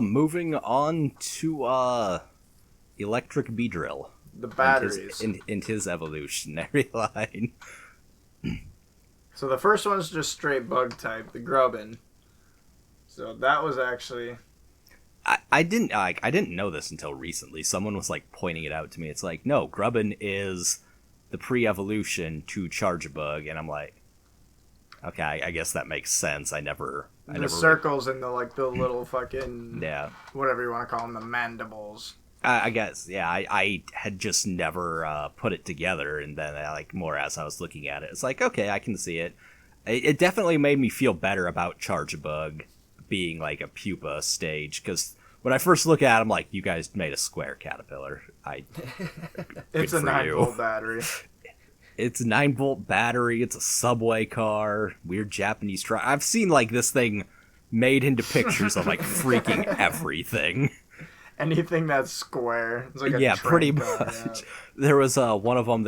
Moving on to, Electric Beedrill. The batteries. In his evolutionary line. So the first one's just straight bug type, the Grubbin. So that was actually... I didn't know this until recently. Someone was, pointing it out to me. It's like, no, Grubbin is the pre-evolution to Charjabug, and I'm like, okay, I guess that makes sense. The circles and the little fucking... Yeah. Whatever you want to call them, the mandibles. I guess, yeah, I had just never put it together, and then, more as I was looking at it, it's like, okay, I can see it. It definitely made me feel better about Charjabug being, a pupa stage, because when I first look at him, you guys made a square caterpillar. It's a 9-volt battery. It's a 9-volt battery, it's a subway car, weird Japanese truck. I've seen, this thing made into pictures of, freaking everything. Anything that's square. It's like a yeah, pretty much. Yeah. There was one of them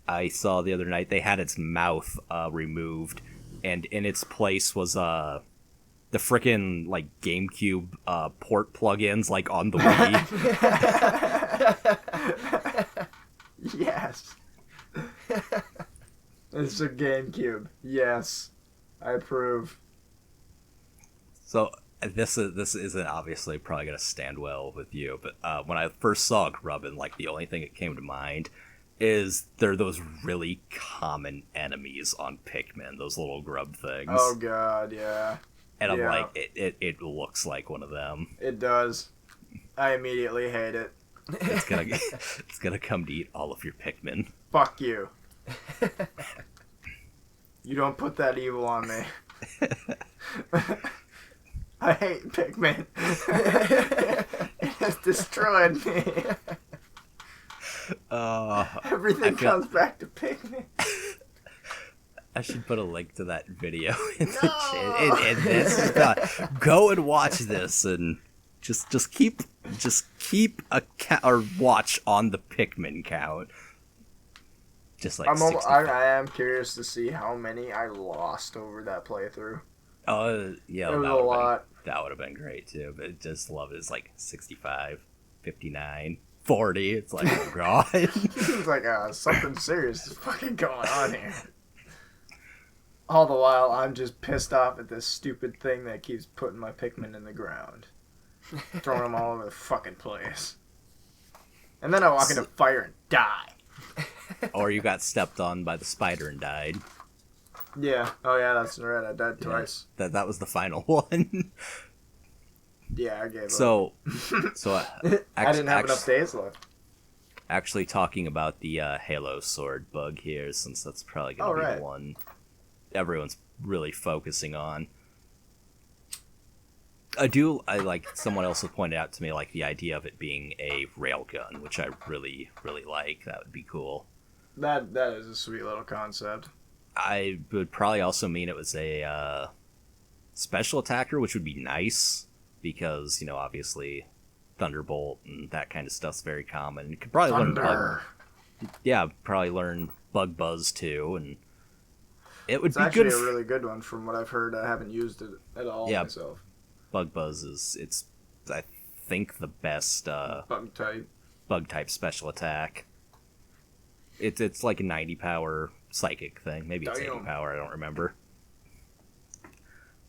I saw the other night. They had its mouth removed, and in its place was the frickin' GameCube port plugins on the Wii. Yes. It's a GameCube. Yes, I approve. So. This isn't obviously probably going to stand well with you, but when I first saw Grubbin, the only thing that came to mind is they're those really common enemies on Pikmin, those little grub things. Oh god, yeah. And I'm like, it looks like one of them. It does. I immediately hate it. It's gonna come to eat all of your Pikmin. Fuck you. You don't put that evil on me. I hate Pikmin. It has destroyed me. Everything comes back to Pikmin. I should put a link to that video in this. Go and watch this and just keep a watch on the Pikmin count. Just I am curious to see how many I lost over that playthrough. Yeah, it was a lot. That would have been great too, but just love it. It's 65, 59, 40. It's like, oh god. It's like, something serious is fucking going on here. All the while, I'm just pissed off at this stupid thing that keeps putting my Pikmin in the ground. Throwing them all over the fucking place. And then I walk into fire and die. Or you got stepped on by the spider and died. Yeah. Oh, yeah, that's right. I died twice. That was the final one. Yeah, I gave up. So I didn't have enough days left. Actually, talking about the Halo Sword bug here, since that's probably going to be the one everyone's really focusing on. Someone else has pointed out to me, the idea of it being a railgun, which I really, really like. That would be cool. That is a sweet little concept. I would probably also mean it was a special attacker, which would be nice because, obviously Thunderbolt and that kind of stuff's very common. You could probably learn Bug Buzz too, and it would be good. It's actually a really good one from what I've heard. I haven't used it at all myself. Bug Buzz it's I think the best bug type special attack. It's like a 90 power psychic thing. Maybe it's 80 power, I don't remember.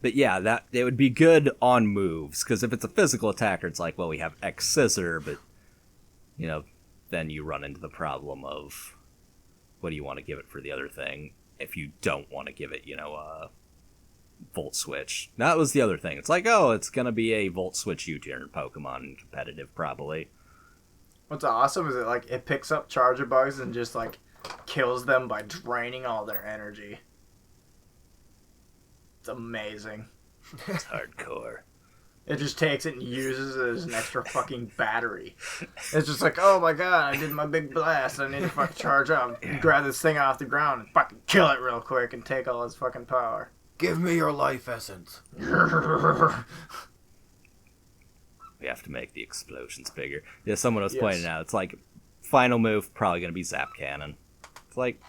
But yeah, that it would be good on moves, because if it's a physical attacker, it's like, well, we have X Scissor, but then you run into the problem of what do you want to give it for the other thing if you don't want to give it, Volt Switch. That was the other thing. It's like, oh, it's gonna be a Volt Switch U-turn Pokemon in competitive, probably. What's awesome is it picks up Charjabugs and just kills them by draining all their energy. It's amazing. It's hardcore. It just takes it and uses it as an extra fucking battery. It's just like, oh my god, I did my big blast. I need to fucking charge up. Grab this thing off the ground and fucking kill it real quick and take all its fucking power. Give me your life essence. We have to make the explosions bigger. Yeah, someone was pointing out, it's like, final move, probably going to be Zap Cannon. It's like,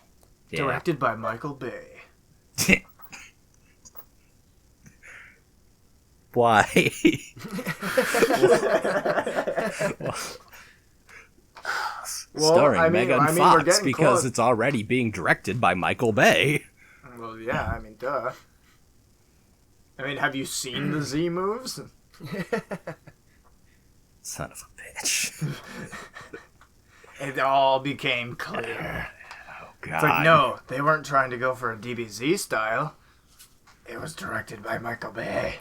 yeah. Directed by Michael Bay. Why? Starring Megan Fox because close. it's already being directed by Michael Bay. Well, yeah, I mean, duh. I mean, have you seen the Z moves? Son of a bitch. It all became clear. Oh, God. It's like, no, they weren't trying to go for a DBZ style. It was directed by Michael Bay.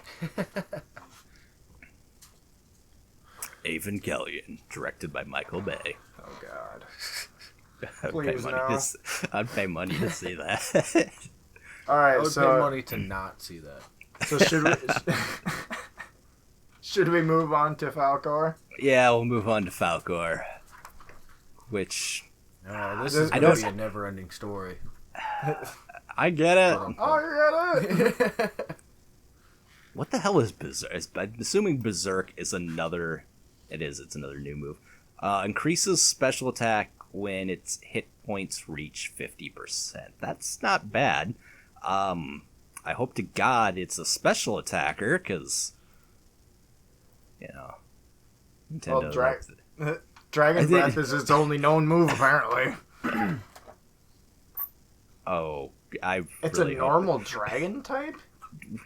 Evangelion, directed by Michael Bay. Oh, God. I'd pay money to see that. All right, I would pay money to not see that. So should we move on to Falkor? Yeah, we'll move on to Falkor. Which... this is going to be a never-ending story. I get it. Oh, you get it! What the hell is Berserk? I'm assuming Berserk is another... It's another new move. Increases special attack when its hit points reach 50%. That's not bad. I hope to God it's a special attacker, because... Nintendo... Well, Dragon Breath is its only known move, apparently. Oh, It's really a normal dragon type?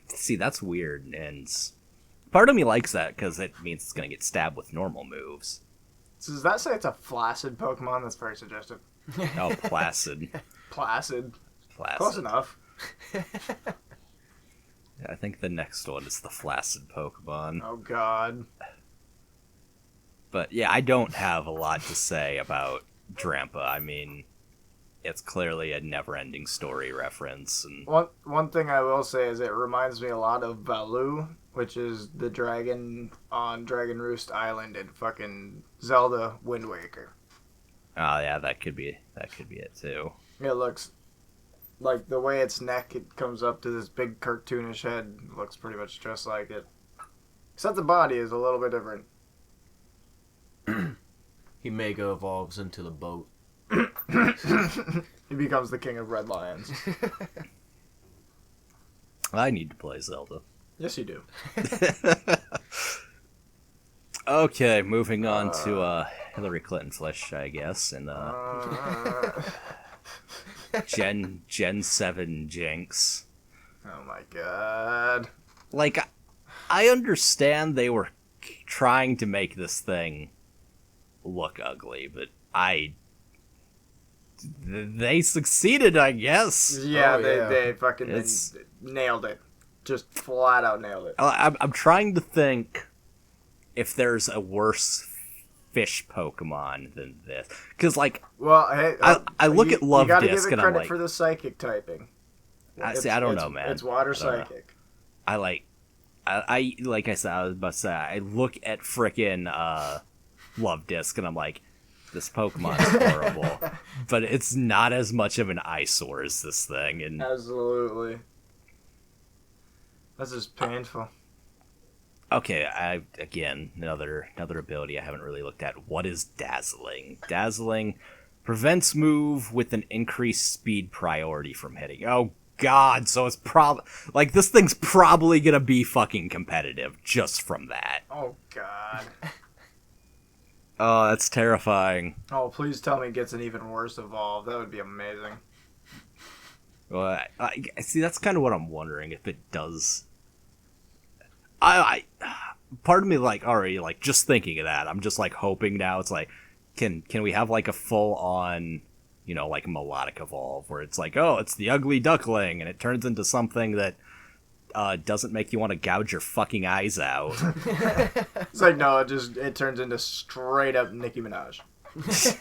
See, that's weird, and part of me likes that, because it means it's going to get stabbed with normal moves. So does that say it's a flaccid Pokemon? That's very suggestive. Oh, placid. Placid. Placid. Close enough. I think the next one is the flaccid Pokemon. Oh, God. But yeah, I don't have a lot to say about Drampa. I mean, it's clearly a never-ending story reference. And one thing I will say is it reminds me a lot of Valu, which is the dragon on Dragon Roost Island in fucking Zelda Wind Waker. Oh yeah, that could be it too. It looks like the way its neck it comes up to this big cartoonish head looks pretty much just like it. Except the body is a little bit different. He mega evolves into the boat. He becomes the king of red lions. I need to play Zelda. Yes, you do. Okay, moving on to Hillary Clinton flesh, I guess, and Gen 7 Jinx. Oh my God. Like, I understand they were trying to make this thing look ugly, but they succeeded, I guess. Yeah, they fucking nailed it. Just flat out nailed it. I'm trying to think if there's a worse fish Pokemon than this, because like, well, hey, I look at Love Disc and I'm like, you gotta give it credit for the psychic typing. I don't know, man. It's water psychic. I like I said, I was about to say, I look at frickin' Love Disc and I'm like, this Pokemon is horrible, but it's not as much of an eyesore as this thing. And absolutely, that's just painful. Okay, again another ability I haven't really looked at. What is Dazzling? Dazzling prevents move with an increased speed priority from hitting. Oh God, so it's like this thing's probably gonna be fucking competitive just from that. Oh God. Oh, that's terrifying. Oh, please tell me it gets an even worse evolve. That would be amazing. Well, I see. That's kind of what I'm wondering if it does. Part of me already just thinking of that. I'm just hoping now. It's like, can we have a full on, melodic evolve where it's oh, it's the ugly duckling and it turns into something that doesn't make you want to gouge your fucking eyes out. It's no, it turns into straight up Nicki Minaj. It's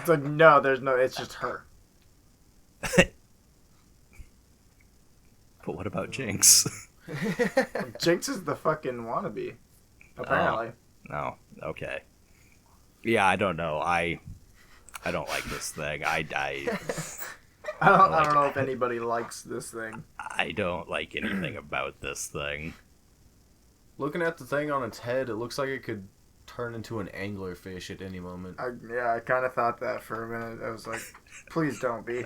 no, it's just her. But what about Jinx? Jinx is the fucking wannabe, apparently. Oh, okay. Yeah, I don't know. I don't like this thing. I don't know if anybody likes this thing. I don't like anything about this thing. Looking at the thing on its head, it looks like it could turn into an anglerfish at any moment. I kind of thought that for a minute. I was like, please don't be.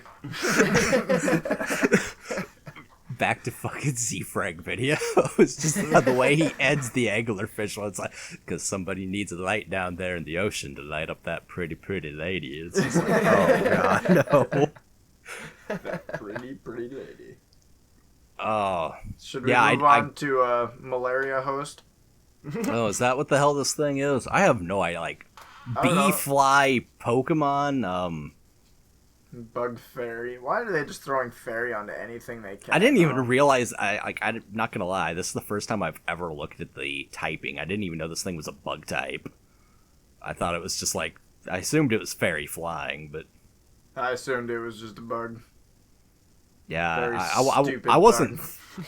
back to fucking Z-Frag video. It's just the way he ends the anglerfish one. It's like, because somebody needs a light down there in the ocean to light up that pretty, pretty lady. It's just like, oh, God, no. That pretty lady. Oh. Should we move on to malaria host? Oh, is that what the hell this thing is? I have no idea. Like, bee fly Pokemon, Bug fairy. Why are they just throwing fairy onto anything they can? I didn't even realize. I'm not gonna lie. This is the first time I've ever looked at the typing. I didn't even know this thing was a bug type. I thought it was just like, I assumed it was fairy flying, but I assumed it was just a bug. Yeah, I wasn't.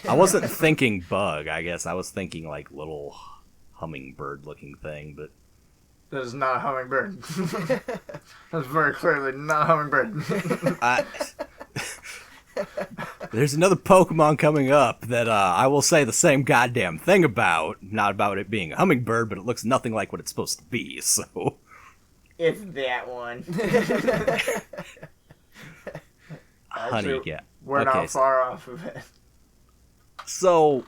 I wasn't thinking bug. I guess I was thinking like little hummingbird-looking thing, but. That is not a hummingbird. That's very clearly not a hummingbird. There's another Pokemon coming up that I will say the same goddamn thing about. Not about it being a hummingbird, but it looks nothing like what it's supposed to be, so... It's that one. Honey, Actually, yeah. We're not far off of it. So...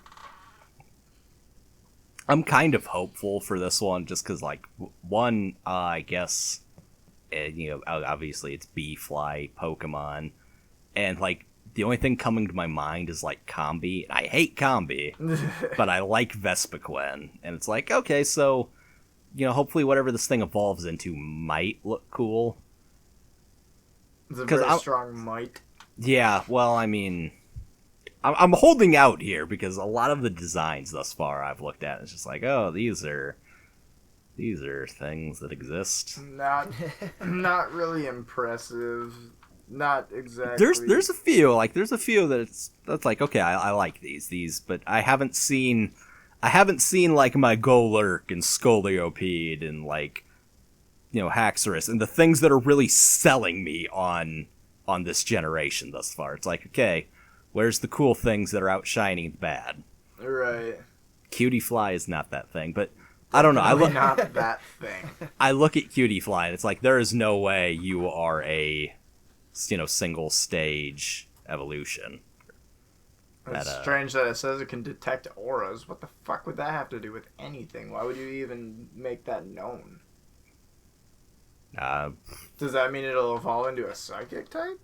I'm kind of hopeful for this one, just because, like, one, I guess, obviously it's bee fly Pokemon, and, like, the only thing coming to my mind is, like, Combi. I hate Combi, but I like Vespiquen, and it's like, okay, so, hopefully whatever this thing evolves into might look cool. It's a very strong might. Yeah, well, I mean... I'm holding out here because a lot of the designs thus far I've looked at, it's just like, oh, these are things that exist. Not really impressive. Not exactly. There's a few that's like, okay, I like these, but I haven't seen like my Golurk and Scoliope and like, Haxorus and the things that are really selling me on this generation thus far. It's like, okay, where's the cool things that are outshining the bad? Right. Cutie Fly is not that thing, but I don't know. Not that thing. I look at Cutie Fly and it's like, there is no way you are a, single stage evolution. It's strange that it says it can detect auras. What the fuck would that have to do with anything? Why would you even make that known? Does that mean it'll evolve into a psychic type?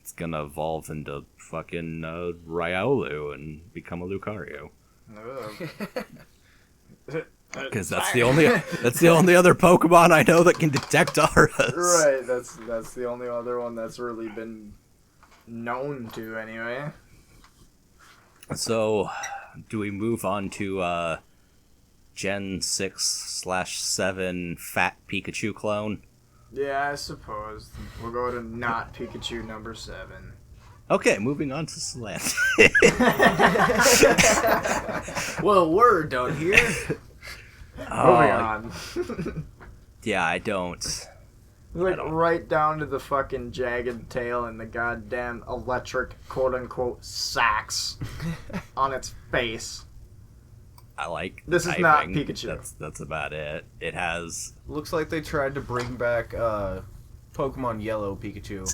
It's gonna evolve into fucking Riolu and become a Lucario. Because that's the only other Pokemon I know that can detect auras. Right, that's the only other one that's really been known to anyway. So, do we move on to Gen 6/7 Fat Pikachu clone? Yeah, I suppose. We'll go to not Pikachu number 7. Okay, moving on to Salamander. Well, word out here. Moving on. Yeah, I don't. Right down to the fucking jagged tail and the goddamn electric quote-unquote sax on its face. I like this typing. Is not Pikachu. That's about it. It has... Looks like they tried to bring back Pokemon Yellow Pikachu.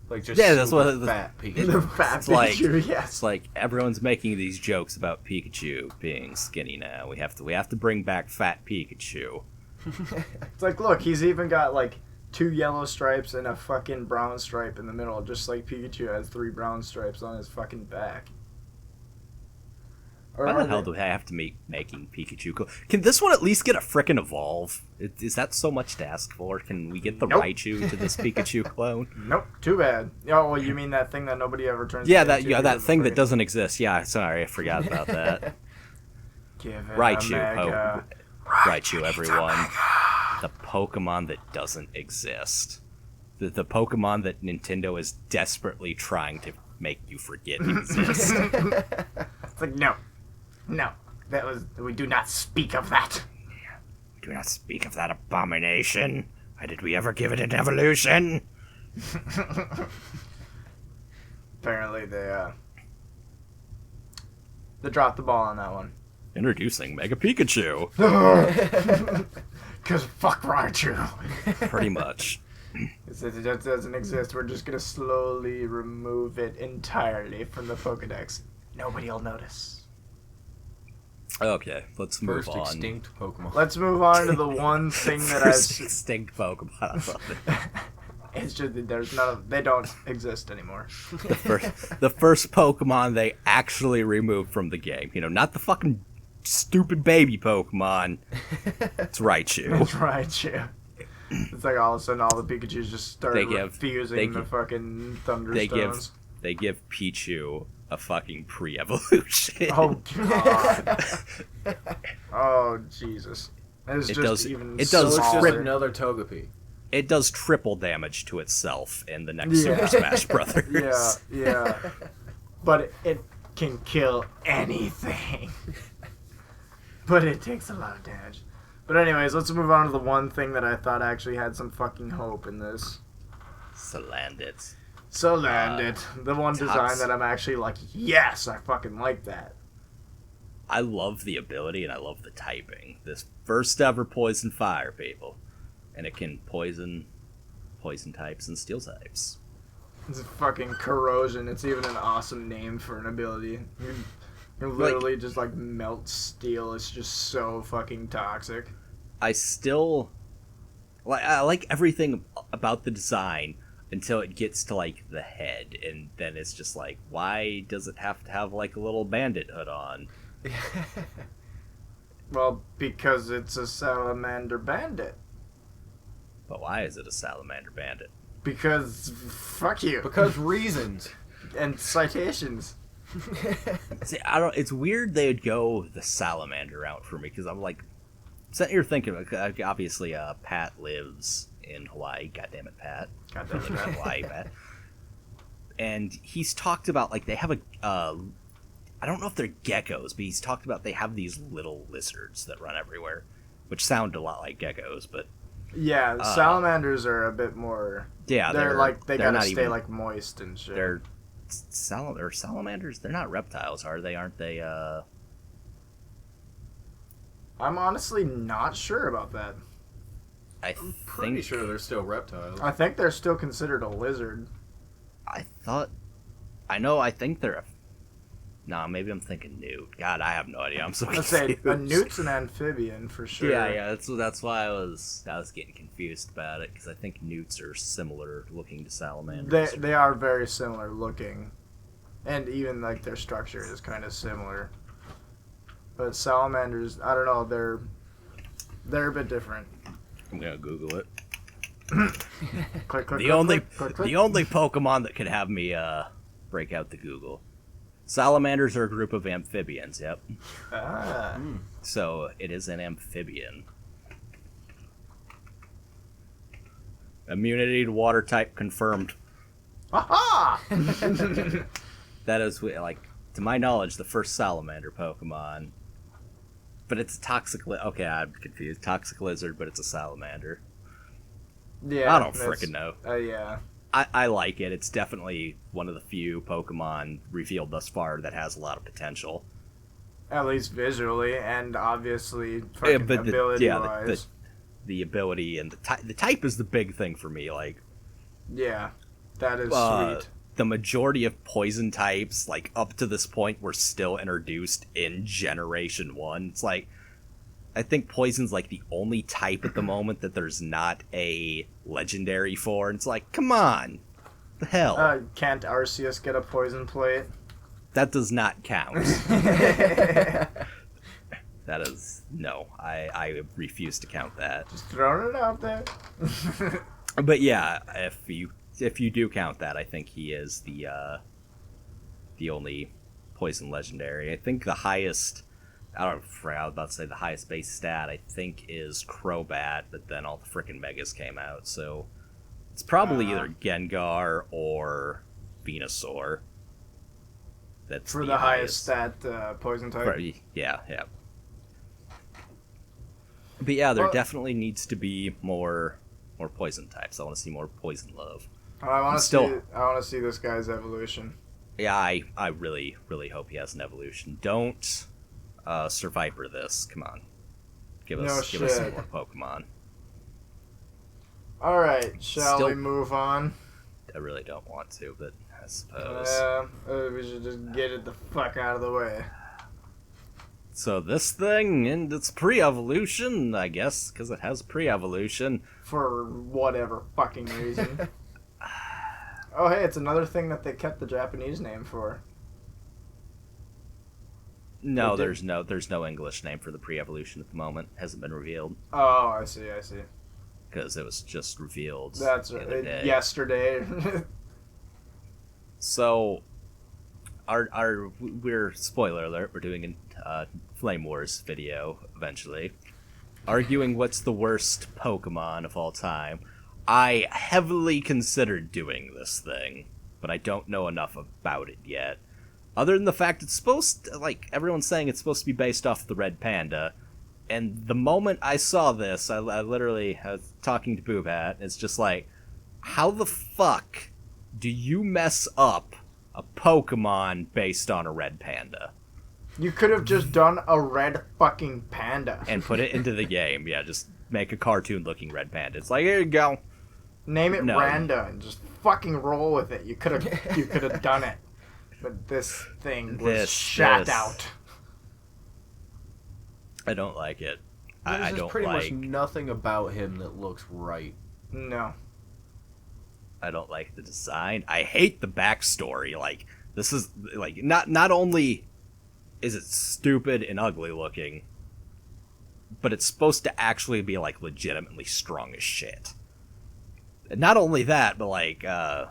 Like just that's what fat Pikachu. The fat Pikachu, yes. It's like everyone's making these jokes about Pikachu being skinny now. We have to bring back fat Pikachu. It's like, look, he's even got like 2 yellow stripes and a fucking brown stripe in the middle, just like Pikachu has 3 brown stripes on his fucking back. Why the hell do I have to make making Pikachu cool? Can this one at least get a frickin' evolve? Is that so much to ask for? Can we get the Raichu to this Pikachu clone? Nope, too bad. Oh, well, you mean that thing that nobody ever turns into? That thing that doesn't exist. Yeah, sorry, I forgot about that. Raichu, Raichu, everyone. The Pokemon that doesn't exist. The Pokemon that Nintendo is desperately trying to make you forget exists. It's like, no, we do not speak of that. We do not speak of that abomination. Why did we ever give it an evolution? Apparently they dropped the ball on that one. Introducing Mega Pikachu. Because fuck Raichu. Pretty much. It doesn't exist. We're just gonna slowly remove it entirely from the Pokedex. Nobody will notice. Okay, let's move First on. extinct Pokemon. Let's move on to the one thing that First extinct Pokemon. I love it. It's just that there's none of, they don't exist anymore. The first Pokemon they actually removed from the game. You know, not the fucking stupid baby Pokemon. It's Raichu. It's Raichu. It's like all of a sudden all the Pikachus just start refusing the fucking Thunderstones. They give Pichu a fucking pre-evolution. Oh god. Oh Jesus. It's just another Togepi. It does triple damage to itself in the next Super Smash Brothers. Yeah. But it can kill anything. But it takes a lot of damage. But anyways, let's move on to the one thing that I thought actually had some fucking hope in this. Salandit. The one design that I'm actually like, yes, I fucking like that. I love the ability and I love the typing. This first ever poison fire, people. And it can poison types and steel types. It's fucking corrosion. It's even an awesome name for an ability. You literally just like melt steel. It's just so fucking toxic. I like everything about the design until it gets to like the head, and then it's just like, why does it have to have like a little bandit hood on? Well, because it's a salamander bandit. But why is it a salamander bandit? Because fuck you. Because reasons and citations. See, it's weird they would go the salamander route for me, because I'm like, sitting here thinking, obviously, Pat lives in Hawaii. God damn it, Pat. God damn it, Pat. Hawaii, Pat. And he's talked about, like, they have I don't know if they're geckos, but he's talked about they have these little lizards that run everywhere, which sound a lot like geckos, but... Yeah, salamanders are a bit more... Yeah, they're like, they gotta stay, like, moist and shit. They're... salamanders, they're not reptiles, are they? Aren't they, I'm honestly not sure about that. I'm pretty sure they're still reptiles. I think they're still considered a lizard. I think they're No, maybe I'm thinking newt. God, I have no idea. I'm so confused. Let's say a newt's an amphibian for sure. Yeah. That's why I was getting confused about it, because I think newts are similar looking to salamanders. They are very similar looking, and even like their structure is kind of similar. But salamanders, I don't know, they're a bit different. I'm gonna Google it. Click, The only Pokemon that could have me break out the Google. Salamanders are a group of amphibians, yep. So, it is an amphibian. Immunity to water type confirmed. Aha! That is, like, to my knowledge, the first salamander Pokemon. But it's a toxic okay, I'm confused. Toxic lizard, but it's a salamander. Yeah. I don't frickin' know. Yeah. I like it. It's definitely one of the few Pokemon revealed thus far that has a lot of potential. At least visually, and obviously ability-wise. The ability and the type is the big thing for me. Like, yeah, that is sweet. The majority of poison types, like up to this point, were still introduced in Generation 1. It's like, I think poison's like the only type at the moment that there's not a legendary for. And it's like, come on, the hell. Can't Arceus get a poison plate? That does not count. That is no. I refuse to count that. Just throwing it out there. But yeah, if you do count that, I think he is the only poison legendary. I think the highest. I was about to say the highest base stat, I think, is Crobat, but then all the frickin' Megas came out, so it's probably either Gengar or Venusaur. That's for the highest stat poison type. Yeah. But yeah, there definitely needs to be more poison types. I want to see more poison love. I want to see this guy's evolution. Yeah, I really, really hope he has an evolution. Don't Survivor this. Come on. Give us some more Pokemon. All right, shall Still- we move on? I really don't want to, but I suppose. We should just get it the fuck out of the way. So this thing, and it's pre-evolution, I guess, because it has pre-evolution. For whatever fucking reason. Oh, hey, it's another thing that they kept the Japanese name for. No, They did- there's no English name for the pre-evolution at the moment. Hasn't been revealed Oh, I see. because it was just revealed. That's the other right. day. Yesterday. So, we're spoiler alert. We're doing a Flame Wars video eventually, arguing what's the worst Pokemon of all time. I heavily considered doing this thing, but I don't know enough about it yet. Other than the fact it's supposed to, like, everyone's saying it's supposed to be based off the Red Panda. And the moment I saw this, I literally was talking to Boobhat. It's just like, how the fuck do you mess up a Pokemon based on a red panda You could have just done a red fucking panda. and put it into the game? Yeah, just make a cartoon-looking red panda. It's like, here you go. Name it No. Miranda and just fucking roll with it. You could have done it. But this thing was shat this. out. I don't like it. There's I just don't pretty like. much nothing about him that looks right. No. I don't like the design. I hate the backstory. Like, this is like not only is it stupid and ugly looking, but it's supposed to actually be like legitimately strong as shit. And not only that, but like I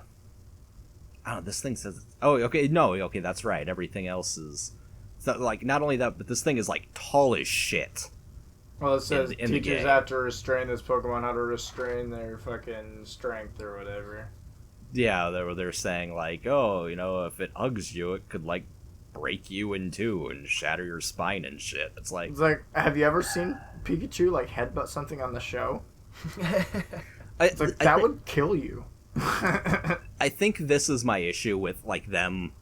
don't know, this thing says okay, that's right. Everything else is so, like, not only that, but this thing is like tall as shit. Well, it says in the teachers game. have to restrain this Pokemon how to restrain their fucking strength or whatever. Yeah, they're saying like, oh, you know, if it hugs you, it could like break you in two and shatter your spine and shit. It's like, Have you ever seen Pikachu like headbutt something on the show? It's like, I that thi- would kill you. I think this is my issue with like them,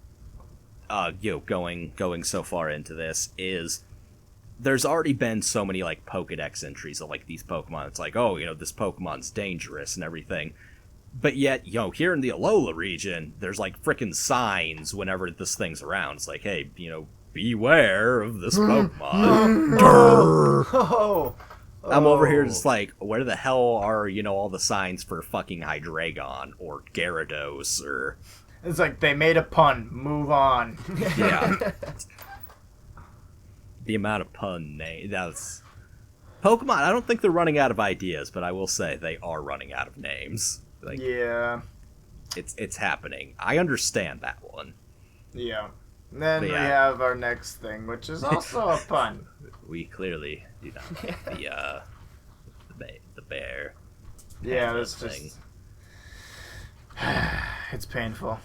going so far into this is there's already been so many like Pokedex entries of like these Pokemon. It's like, oh, you know, this Pokemon's dangerous and everything. But yet, here in the Alola region, there's like frickin' signs whenever this thing's around. It's like, hey, beware of this Pokemon. Durr. Oh, I'm over here just like, where the hell are, all the signs for fucking Hydreigon or Gyarados or... It's like, they made a pun. Move on. Yeah. The amount of pun that's... Pokemon, I don't think they're running out of ideas, but I will say they are running out of names. Like, Yeah. it's happening. I understand that one. Yeah. And then But we yeah. have our next thing, which is also a pun. We clearly do not like the bear. Yeah, panda that's thing. just... It's painful.